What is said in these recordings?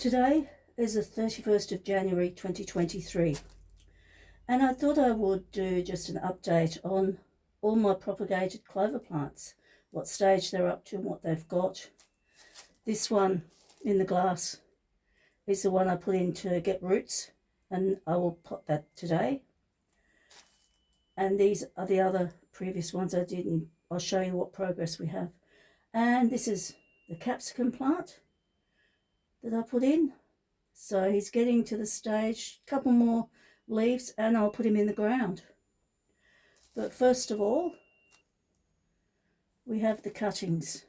Today is the 31st of January 2023, and I thought I would do just an update on all my propagated clover plants, what stage they're up to and what they've got. This one in the glass is the one I put in to get roots, and I will pot that today. And these are the other previous ones I did, and I'll show you what progress we have. And this is the capsicum plant that I put in. So he's getting to the stage, a couple more leaves, and I'll put him in the ground. But first of all, we have the cuttings.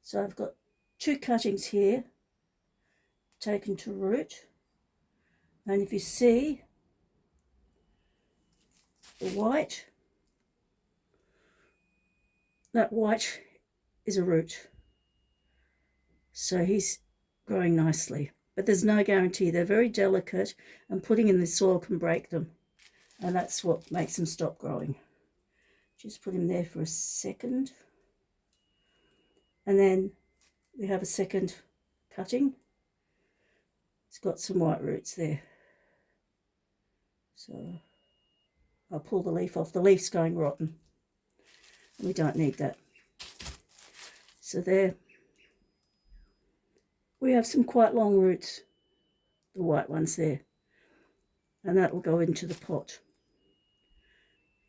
So I've got 2 cuttings here taken to root, and if you see the white, that white is a root. So he's growing nicely, but there's no guarantee. They're very delicate, and putting in the soil can break them, and that's what makes them stop growing. Just put him there for a second, and then we have a second cutting. It's got some white roots there, so I'll pull the leaf off. The leaf's going rotten, we don't need that. So there we have some quite long roots, the white ones there, and that will go into the pot.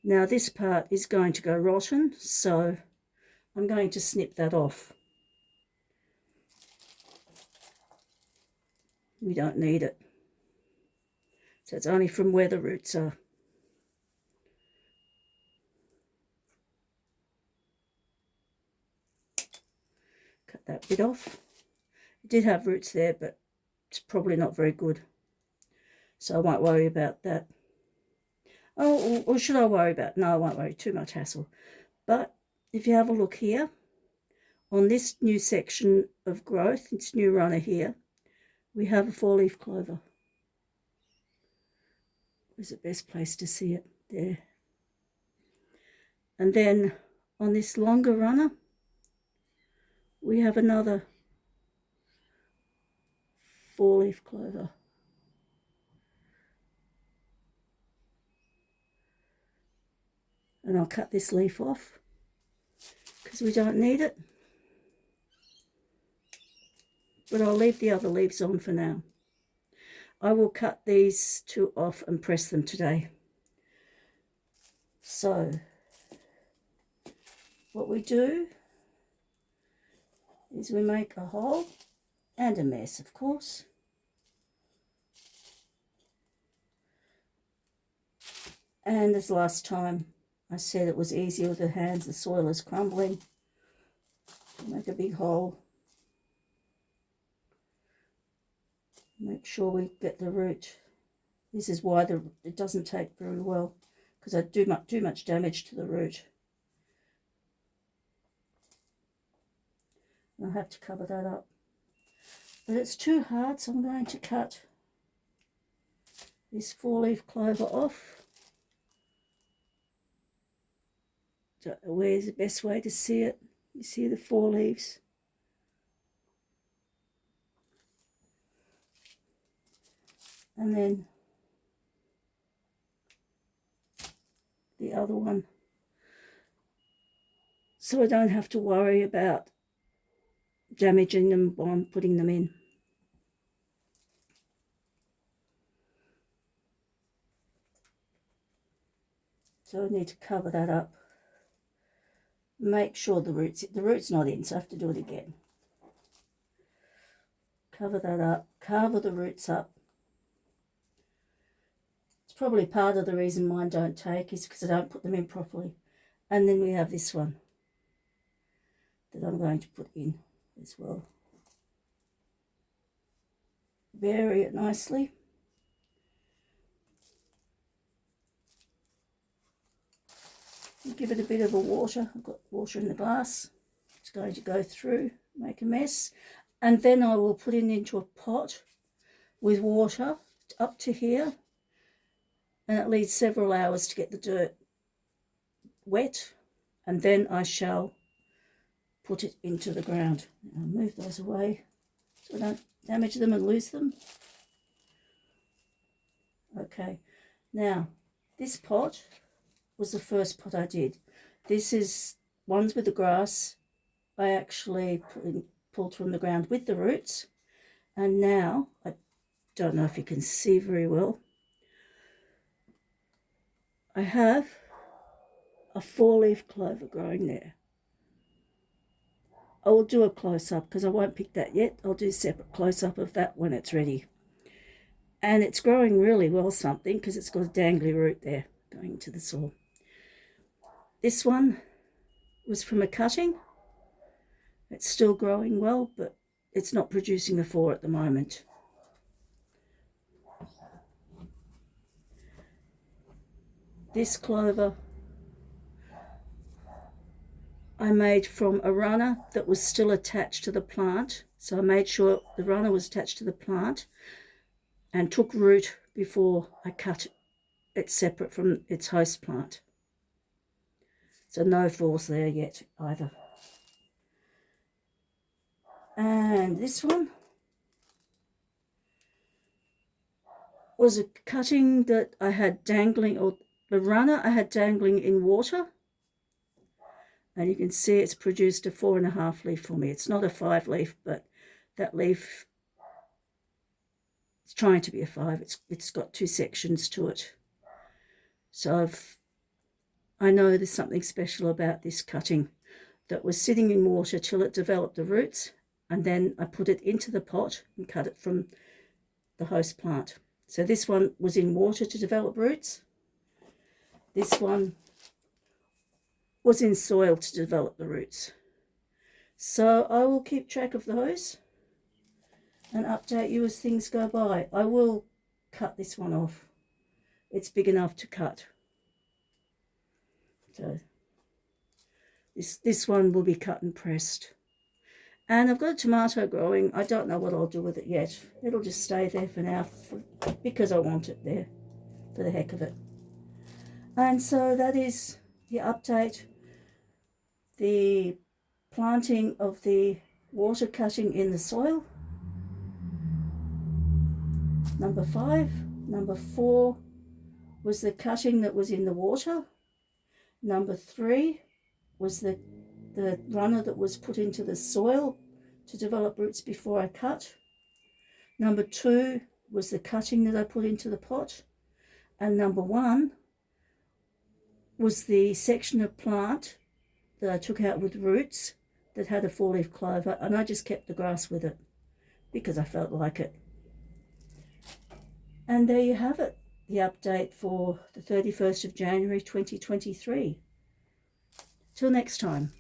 Now this part is going to go rotten, so I'm going to snip that off. We don't need it. So it's only from where the roots are. Cut that bit off. It did have roots there, but it's probably not very good, so I won't worry about that. Oh, or should I worry about it? No, I won't worry, too much hassle. But if you have a look here, on this new section of growth, this new runner here, we have a 4-leaf clover. Where's the best place to see it? There. And then on this longer runner, we have another 4-leaf clover. And I'll cut this leaf off because we don't need it, but I'll leave the other leaves on for now. I will cut these 2 off and press them today. So what we do is we make a hole and a mess, of course. And as last time I said, it was easier with the hands, the soil is crumbling. Make a big hole. Make sure we get the root. This is why it doesn't take very well, because I do much damage to the root. I'll have to cover that up. But it's too hard, so I'm going to cut this 4-leaf clover off. Don't know where's the best way to see it. You see the 4 leaves. And then the other one. So I don't have to worry about damaging them while I'm putting them in. So I need to cover that up. Make sure the root's not in, so I have to do it again. Cover that up, cover the roots up. It's probably part of the reason mine don't take is because I don't put them in properly. And then we have this one that I'm going to put in as well. Bury it nicely. Give it a bit of a water. I've got water in the glass. It's going to go through, make a mess. And then I will put it into a pot with water up to here. And it needs several hours to get the dirt wet. And then I shall put it into the ground. I'll move those away so I don't damage them and lose them. Okay, now this pot was the first pot I did. This is ones with the grass. I actually pulled from the ground with the roots, and now I don't know if you can see very well. I have a 4-leaf clover growing there. I will do a close-up because I won't pick that yet. I'll do a separate close-up of that when it's ready. And it's growing really well something because it's got a dangly root there going into the soil. This one was from a cutting. It's still growing well, but it's not producing the 4 at the moment. This clover I made from a runner that was still attached to the plant. So I made sure the runner was attached to the plant and took root before I cut it separate from its host plant. So no falls there yet either. And this one was a cutting that I had dangling, or the runner I had dangling in water. And you can see it's produced a 4.5 leaf for me. It's not a 5 leaf, but that leaf, it's trying to be a 5. It's got 2 sections to it. So I know there's something special about this cutting that was sitting in water till it developed the roots, and then I put it into the pot and cut it from the host plant. So this one was in water to develop roots. This one was in soil to develop the roots. So I will keep track of those and update you as things go by. I will cut this one off. It's big enough to cut. So this one will be cut and pressed. And I've got a tomato growing. I don't know what I'll do with it yet. It'll just stay there for now because I want it there for the heck of it. And so that is the update. The planting of the water cutting in the soil. Number 5. Number 4 was the cutting that was in the water. Number 3 was the runner that was put into the soil to develop roots before I cut. Number 2 was the cutting that I put into the pot. And number 1 was the section of plant that I took out with roots that had a 4-leaf clover, and I just kept the grass with it because I felt like it. And there you have it, the update for the 31st of January 2023. Till next time.